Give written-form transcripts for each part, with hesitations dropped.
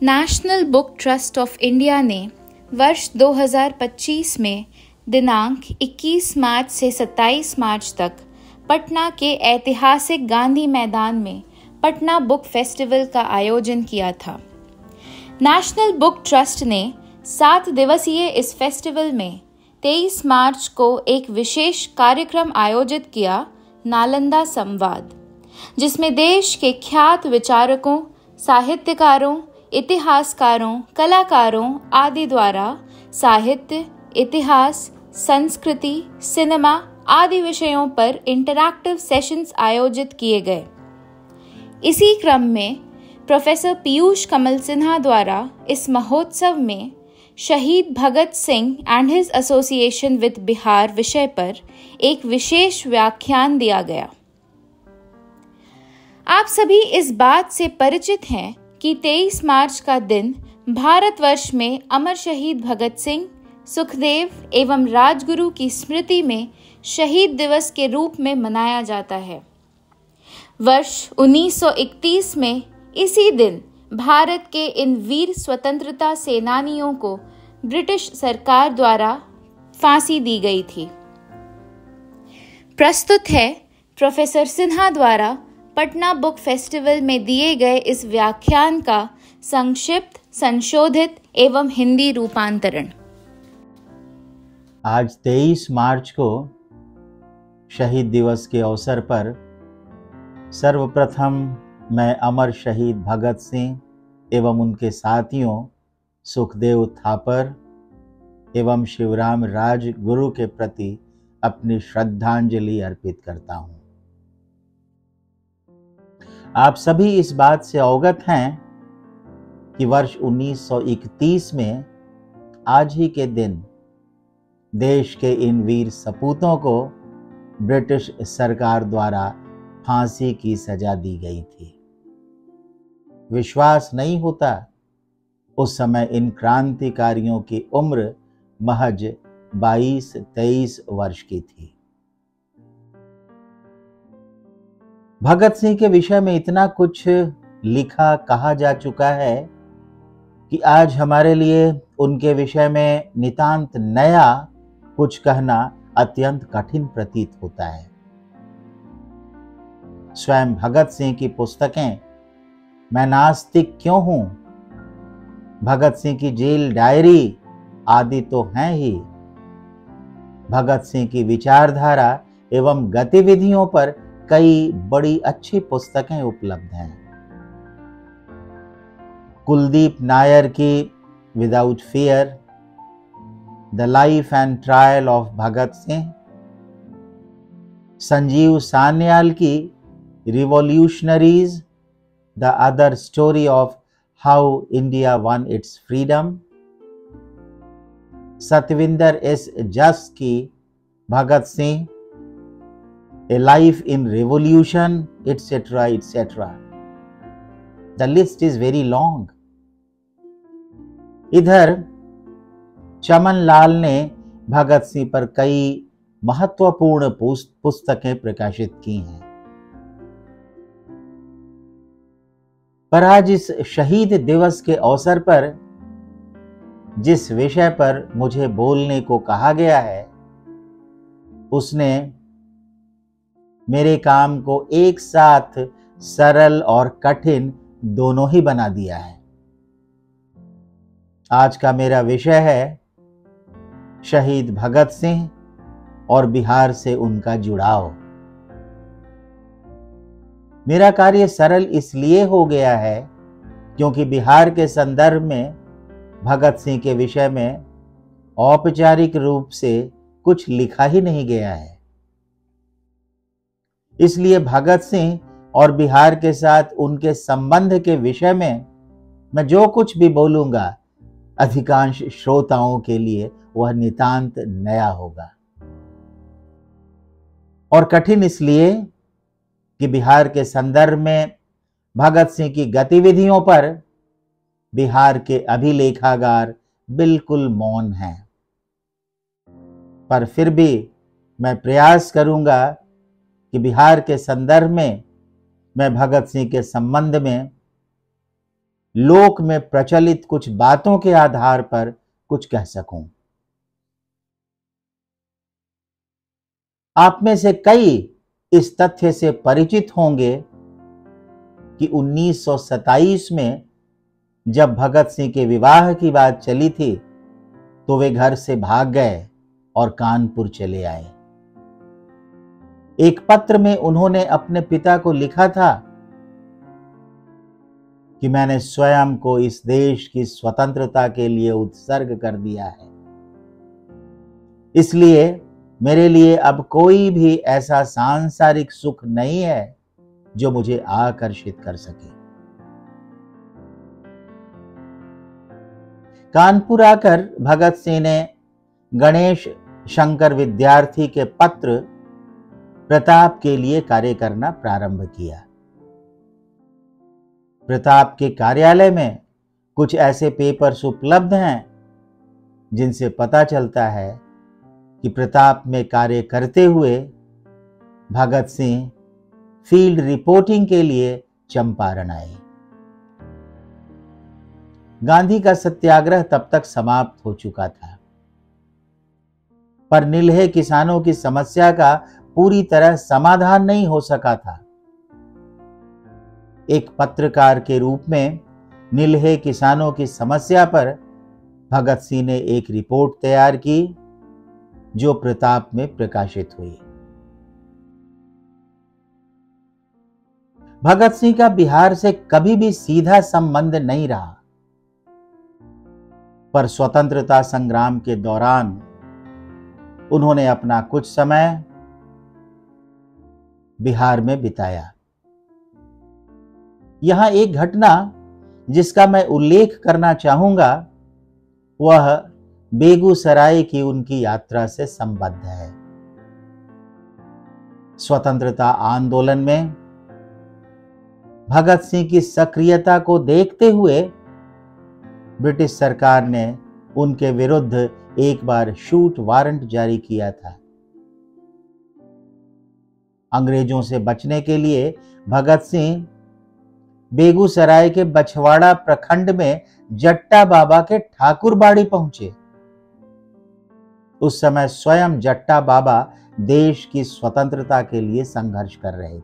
National book trust of India ने वर्ष 2025 में दिनांक 21 मार्च से 27 मार्च तक पटना के ऐतिहासिक गांधी मैदान में पटना बुक फेस्टिवल का आयोजन किया था। नेशनल बुक ट्रस्ट ने 7 दिवसीय इस फेस्टिवल में 23 मार्च को एक विशेष कार्यक्रम आयोजित किया, नालंदा संवाद, जिसमें देश के ख्यात विचारकों, साहित्यकारों, इतिहासकारों, कलाकारों आदि द्वारा साहित्य, इतिहास, संस्कृति, सिनेमा आदि विषयों पर इंटरैक्टिव सेशंस आयोजित किए गए। इसी क्रम में प्रोफेसर पीयूष कमल सिन्हा द्वारा इस महोत्सव में शहीद Bhagat Singh and his association with Bihar विषय पर एक विशेष व्याख्यान दिया गया। आप सभी इस बात से परिचित हैं कि 23 मार्च का दिन भारतवर्ष में अमर शहीद भगत सिंह, सुखदेव एवं राजगुरु की स्मृति में शहीद दिवस के रूप में मनाया जाता है। वर्ष 1931 में इसी दिन भारत के इन वीर स्वतंत्रता सेनानियों को ब्रिटिश सरकार द्वारा फांसी दी गई थी। प्रस्तुत है प्रोफेसर सिन्हा द्वारा पटना बुक फेस्टिवल में दिए गए इस व्याख्यान का संक्षिप्त, संशोधित एवं हिंदी रूपांतरण। आज 23 मार्च को शहीद दिवस के अवसर पर सर्वप्रथम मैं अमर शहीद भगत सिंह एवं उनके साथियों सुखदेव थापर एवं शिवराम राजगुरु के प्रति अपनी श्रद्धांजलि अर्पित करता हूं। आप सभी इस बात से अवगत हैं कि वर्ष 1931 में आज ही के दिन देश के इन वीर सपूतों को ब्रिटिश सरकार द्वारा फांसी की सजा दी गई थी। विश्वास नहीं होता, उस समय इन क्रांतिकारियों की उम्र महज 22-23 वर्ष की थी। भगत सिंह के विषय में इतना कुछ लिखा कहा जा चुका है कि आज हमारे लिए उनके विषय में नितांत नया कुछ कहना अत्यंत कठिन प्रतीत होता है। स्वयं भगत सिंह की पुस्तकें मैं नास्तिक क्यों हूं, भगत सिंह की जेल डायरी आदि तो हैं ही। भगत सिंह की विचारधारा एवं गतिविधियों पर कई बड़ी अच्छी पुस्तकें उपलब्ध हैं। कुलदीप नायर की without fear, the life and trial of Bhagat Singh, Sanjeev Sanyal की revolutionaries, the other story of how India won its freedom, Satvinder S Jas की Bhagat Singh, a life in revolution, et cetera et cetera. The list is very long. इधर चमन लाल ने भगत सिंह पर कई महत्वपूर्ण पुस्तकें प्रकाशित की हैं। पर आज इस शहीद दिवस के अवसर पर जिस विषय पर मुझे बोलने को कहा गया है, उसने मेरे काम को एक साथ सरल और कठिन दोनों ही बना दिया है। आज का मेरा विषय है शहीद भगत सिंह और बिहार से उनका जुड़ाव। मेरा कार्य सरल इसलिए हो गया है क्योंकि बिहार के संदर्भ में भगत सिंह के विषय में औपचारिक रूप से कुछ लिखा ही नहीं गया है। इसलिए भगत सिंह और बिहार के साथ उनके संबंध के विषय में मैं जो कुछ भी बोलूंगा, अधिकांश श्रोताओं के लिए वह नितांत नया होगा और कठिन इसलिए कि बिहार के संदर्भ में भगत सिंह की गतिविधियों पर बिहार के अभिलेखागार बिल्कुल मौन हैं। पर फिर भी मैं प्रयास करूंगा कि बिहार के संदर्भ में मैं भगत सिंह के संबंध में लोक में प्रचलित कुछ बातों के आधार पर कुछ कह सकूं। आप में से कई इस तथ्य से परिचित होंगे कि 1927 में जब भगत सिंह के विवाह की बात चली थी तो वे घर से भाग गए और कानपुर चले आए। एक पत्र में उन्होंने अपने पिता को लिखा था कि मैंने स्वयं को इस देश की स्वतंत्रता के लिए उत्सर्ग कर दिया है, इसलिए मेरे लिए अब कोई भी ऐसा सांसारिक सुख नहीं है जो मुझे आकर्षित कर सके। कानपुर आकर भगत सिंह ने गणेश शंकर विद्यार्थी के पत्र प्रताप के लिए कार्य करना प्रारंभ किया। प्रताप के कार्यालय में कुछ ऐसे पेपर्स उपलब्ध हैं जिनसे पता चलता है कि प्रताप में कार्य करते हुए भगत सिंह फील्ड रिपोर्टिंग के लिए चंपारण आए। गांधी का सत्याग्रह तब तक समाप्त हो चुका था, पर निलहे किसानों की समस्या का पूरी तरह समाधान नहीं हो सका था। एक पत्रकार के रूप में निलहे किसानों की समस्या पर भगत सिंह ने एक रिपोर्ट तैयार की जो प्रताप में प्रकाशित हुई। भगत सिंह का बिहार से कभी भी सीधा संबंध नहीं रहा, पर स्वतंत्रता संग्राम के दौरान उन्होंने अपना कुछ समय बिहार में बिताया। यहां एक घटना जिसका मैं उल्लेख करना चाहूंगा वह बेगूसराय की उनकी यात्रा से संबद्ध है। स्वतंत्रता आंदोलन में भगत सिंह की सक्रियता को देखते हुए ब्रिटिश सरकार ने उनके विरुद्ध एक बार शूट वारंट जारी किया था। अंग्रेजों से बचने के लिए भगत सिंह बेगूसराय के बछवाड़ा प्रखंड में जट्टा बाबा के ठाकुरबाड़ी पहुंचे। उस समय स्वयं जट्टा बाबा देश की स्वतंत्रता के लिए संघर्ष कर रहे थे।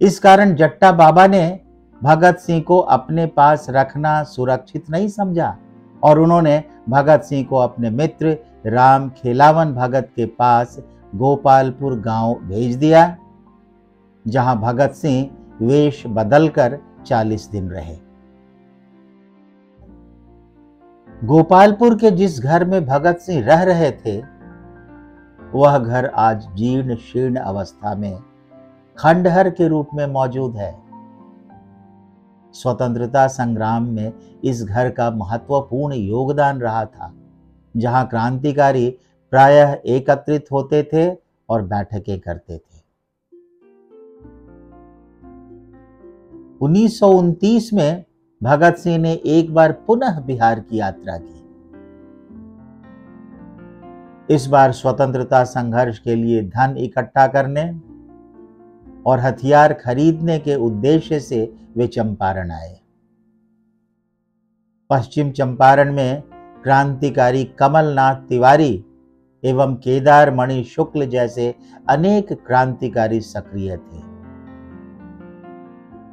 इस कारण जट्टा बाबा ने भगत सिंह को अपने पास रखना सुरक्षित नहीं समझा और उन्होंने भगत सिंह को अपने मित्र राम खेलावन भगत के पास गोपालपुर गांव भेज दिया, जहां भगत सिंह वेश बदलकर 40 दिन रहे। गोपालपुर के जिस घर में भगत सिंह रह रहे थे वह घर आज जीर्ण शीर्ण अवस्था में खंडहर के रूप में मौजूद है। स्वतंत्रता संग्राम में इस घर का महत्वपूर्ण योगदान रहा था, जहां क्रांतिकारी प्रायः एकत्रित होते थे और बैठकें करते थे। 1929 में भगत सिंह ने एक बार पुनः बिहार की यात्रा की। इस बार स्वतंत्रता संघर्ष के लिए धन इकट्ठा करने और हथियार खरीदने के उद्देश्य से वे चंपारण आए। पश्चिम चंपारण में क्रांतिकारी कमलनाथ तिवारी एवं केदार मणि शुक्ल जैसे अनेक क्रांतिकारी सक्रिय थे।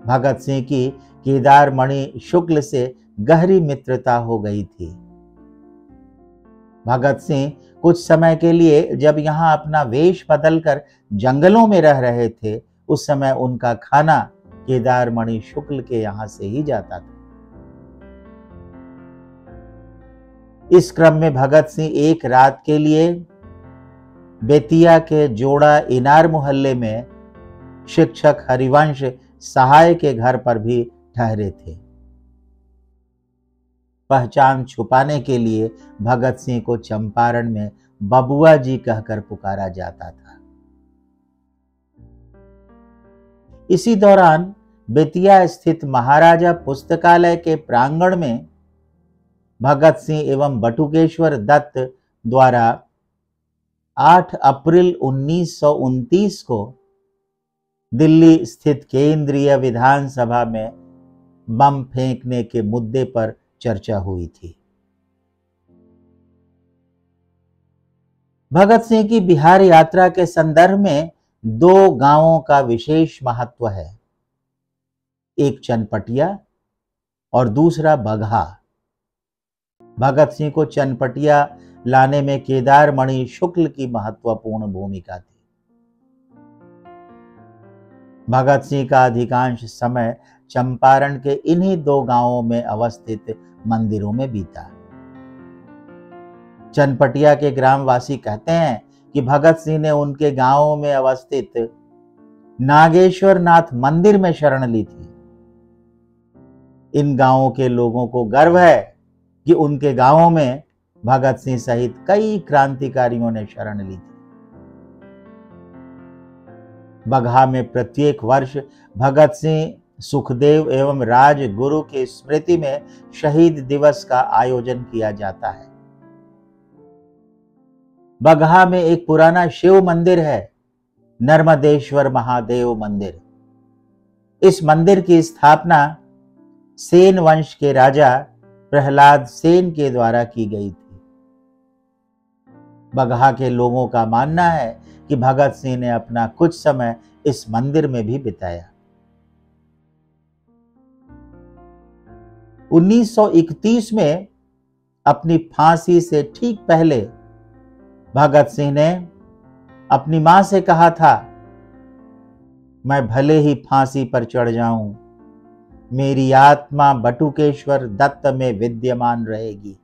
भगत सिंह की केदार मणि शुक्ल से गहरी मित्रता हो गई थी। भगत सिंह कुछ समय के लिए जब यहां अपना वेश बदलकर जंगलों में रह रहे थे, उस समय उनका खाना केदार मणि शुक्ल के यहां से ही जाता था। इस क्रम में भगत सिंह एक रात के लिए बेतिया के जोड़ा इनार मोहल्ले में शिक्षक हरिवंश सहाय के घर पर भी ठहरे थे। पहचान छुपाने के लिए भगत सिंह को चंपारण में बबुआ जी कहकर पुकारा जाता था। इसी दौरान बेतिया स्थित महाराजा पुस्तकालय के प्रांगण में भगत सिंह एवं बटुकेश्वर दत्त द्वारा 8 अप्रैल 1929 को दिल्ली स्थित केंद्रीय विधानसभा में बम फेंकने के मुद्दे पर चर्चा हुई थी। भगत सिंह की बिहार यात्रा के संदर्भ में दो गांवों का विशेष महत्व है, एक चनपटिया और दूसरा बगहा। भगत सिंह को चनपटिया लाने में केदार मणि शुक्ल की महत्वपूर्ण भूमिका थी। भगत सिंह का अधिकांश समय चंपारण के इन्हीं दो गांवों में अवस्थित मंदिरों में बीता। चनपटिया के ग्रामवासी कहते हैं कि भगत सिंह ने उनके गांवों में अवस्थित नागेश्वर नाथ मंदिर में शरण ली थी। इन गांवों के लोगों को गर्व है कि उनके गांवों में भगत सिंह सहित कई क्रांतिकारियों ने शरण ली थी। बगहा में प्रत्येक वर्ष भगत सिंह, सुखदेव एवं राजगुरु की स्मृति में शहीद दिवस का आयोजन किया जाता है। बगहा में एक पुराना शिव मंदिर है, नर्मदेश्वर महादेव मंदिर। इस मंदिर की स्थापना सेन वंश के राजा प्रहलाद सेन के द्वारा की गई थी। बगहा के लोगों का मानना है कि भगत सिंह ने अपना कुछ समय इस मंदिर में भी बिताया। 1931 में अपनी फांसी से ठीक पहले भगत सिंह ने अपनी मां से कहा था, मैं भले ही फांसी पर चढ़ जाऊं, मेरी आत्मा बटुकेश्वर दत्त में विद्यमान रहेगी।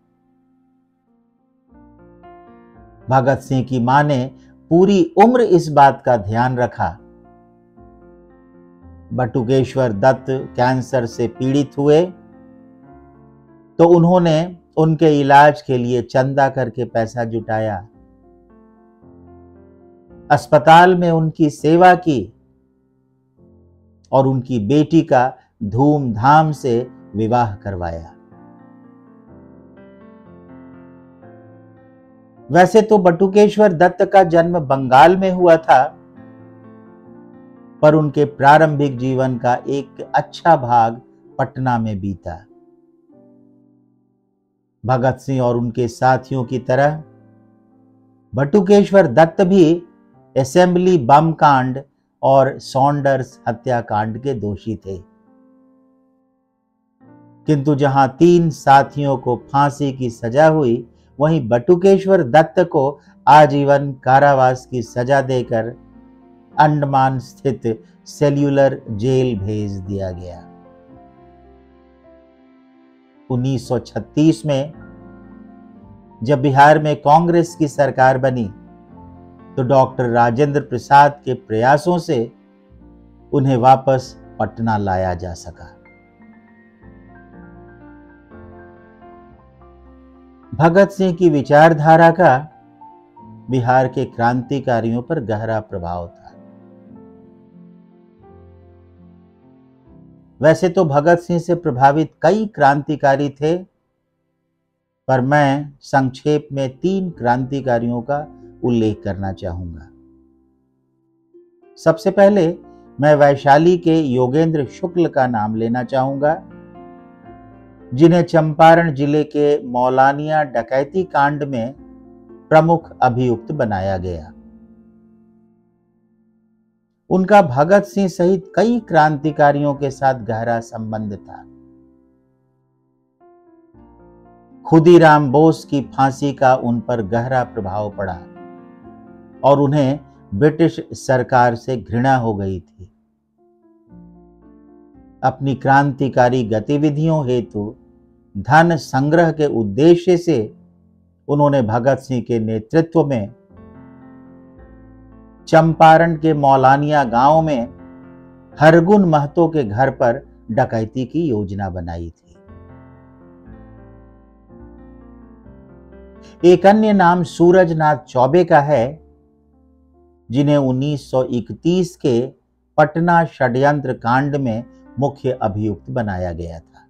भगत सिंह की मां ने पूरी उम्र इस बात का ध्यान रखा। बटुकेश्वर दत्त कैंसर से पीड़ित हुए तो उन्होंने उनके इलाज के लिए चंदा करके पैसा जुटाया, अस्पताल में उनकी सेवा की और उनकी बेटी का धूमधाम से विवाह करवाया। वैसे तो बटुकेश्वर दत्त का जन्म बंगाल में हुआ था, पर उनके प्रारंभिक जीवन का एक अच्छा भाग पटना में बीता। भगत सिंह और उनके साथियों की तरह बटुकेश्वर दत्त भी असेंबली बम कांड और सॉन्डर्स हत्याकांड के दोषी थे। किंतु जहां 3 साथियों को फांसी की सजा हुई, वहीं बटुकेश्वर दत्त को आजीवन कारावास की सजा देकर अंडमान स्थित सेल्यूलर जेल भेज दिया गया। 1936 में जब बिहार में कांग्रेस की सरकार बनी तो डॉक्टर राजेंद्र प्रसाद के प्रयासों से उन्हें वापस पटना लाया जा सका। भगत सिंह की विचारधारा का बिहार के क्रांतिकारियों पर गहरा प्रभाव था। वैसे तो भगत सिंह से प्रभावित कई क्रांतिकारी थे, पर मैं संक्षेप में 3 क्रांतिकारियों का उल्लेख करना चाहूंगा। सबसे पहले मैं वैशाली के योगेंद्र शुक्ल का नाम लेना चाहूंगा, जिन्हें चंपारण जिले के मौलानिया डकैती कांड में प्रमुख अभियुक्त बनाया गया। उनका भगत सिंह सहित कई क्रांतिकारियों के साथ गहरा संबंध था। खुदीराम बोस की फांसी का उन पर गहरा प्रभाव पड़ा और उन्हें ब्रिटिश सरकार से घृणा हो गई थी। अपनी क्रांतिकारी गतिविधियों हेतु धन संग्रह के उद्देश्य से उन्होंने भगत सिंह के नेतृत्व में चंपारण के मौलानिया गांव में हरगुन महतो के घर पर डकैती की योजना बनाई थी। एक अन्य नाम सूरजनाथ चौबे का है, जिन्हें 1931 के पटना षड्यंत्र कांड में मुख्य अभियुक्त बनाया गया था।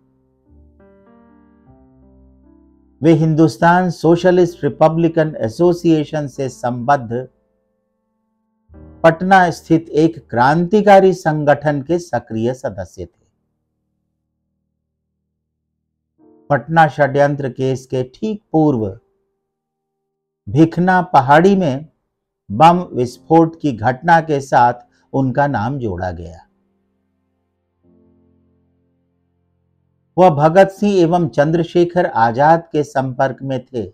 वे हिंदुस्तान सोशलिस्ट रिपब्लिकन एसोसिएशन से संबद्ध पटना स्थित एक क्रांतिकारी संगठन के सक्रिय सदस्य थे। पटना षड्यंत्र केस के ठीक पूर्व भिखना पहाड़ी में बम विस्फोट की घटना के साथ उनका नाम जोड़ा गया। वह भगत सिंह एवं चंद्रशेखर आजाद के संपर्क में थे।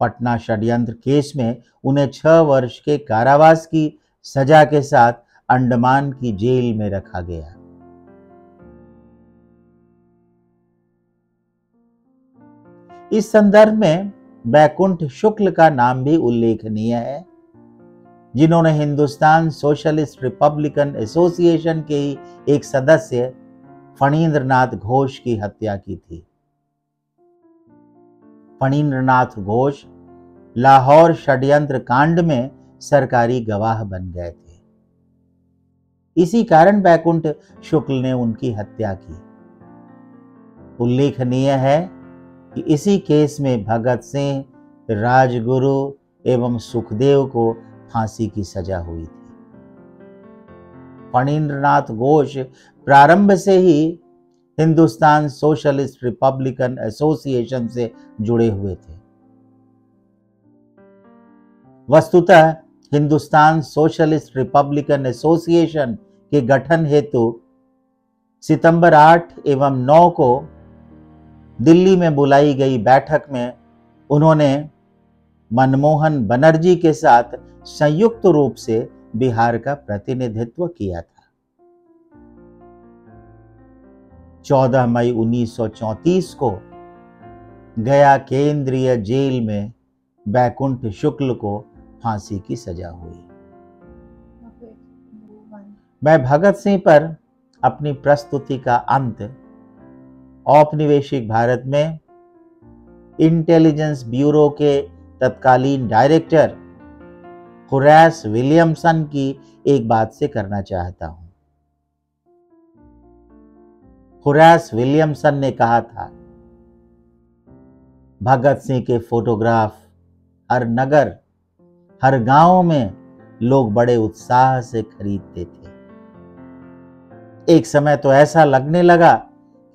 पटना षड्यंत्र केस में उन्हें 6 वर्ष के कारावास की सजा के साथ अंडमान की जेल में रखा गया। इस संदर्भ में बैकुंठ शुक्ल का नाम भी उल्लेखनीय है, जिन्होंने हिंदुस्तान सोशलिस्ट रिपब्लिकन एसोसिएशन के ही एक सदस्य फणींद्रनाथ घोष की हत्या की थी। फणींद्रनाथ घोष लाहौर षड्यंत्र कांड में सरकारी गवाह बन गए थे। इसी कारण बैकुंठ शुक्ल ने उनकी हत्या की। उल्लेखनीय है कि इसी केस में भगत सिंह, राजगुरु एवं सुखदेव को फांसी की सजा हुई थी। फणींद्रनाथ घोष प्रारंभ से ही हिंदुस्तान सोशलिस्ट रिपब्लिकन एसोसिएशन से जुड़े हुए थे। वस्तुतः हिंदुस्तान सोशलिस्ट रिपब्लिकन एसोसिएशन के गठन हेतु सितंबर 8 एवं 9 को दिल्ली में बुलाई गई बैठक में उन्होंने मनमोहन बनर्जी के साथ संयुक्त रूप से बिहार का प्रतिनिधित्व किया था। 14 मई 1934 को गया केंद्रीय जेल में बैकुंठ शुक्ल को फांसी की सजा हुई। मैं भगत सिंह पर अपनी प्रस्तुति का अंत औपनिवेशिक भारत में इंटेलिजेंस ब्यूरो के तत्कालीन डायरेक्टर होरेस विलियमसन की एक बात से करना चाहता हूं। होरेस विलियमसन ने कहा था, भगत सिंह के फोटोग्राफ हर नगर, हर गांव में लोग बड़े उत्साह से खरीदते थे। एक समय तो ऐसा लगने लगा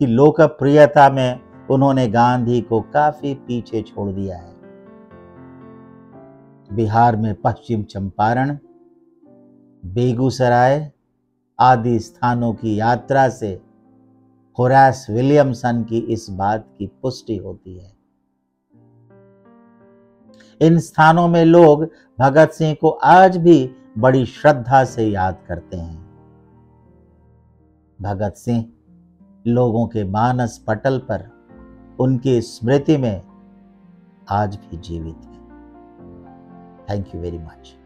कि लोकप्रियता में उन्होंने गांधी को काफी पीछे छोड़ दिया है। बिहार में पश्चिम चंपारण, बेगूसराय आदि स्थानों की यात्रा से होरेस विलियमसन की इस बात की पुष्टि होती है। इन स्थानों में लोग भगत सिंह को आज भी बड़ी श्रद्धा से याद करते हैं। भगत सिंह लोगों के मानस पटल पर उनकी स्मृति में आज भी जीवित है। Thank you very much.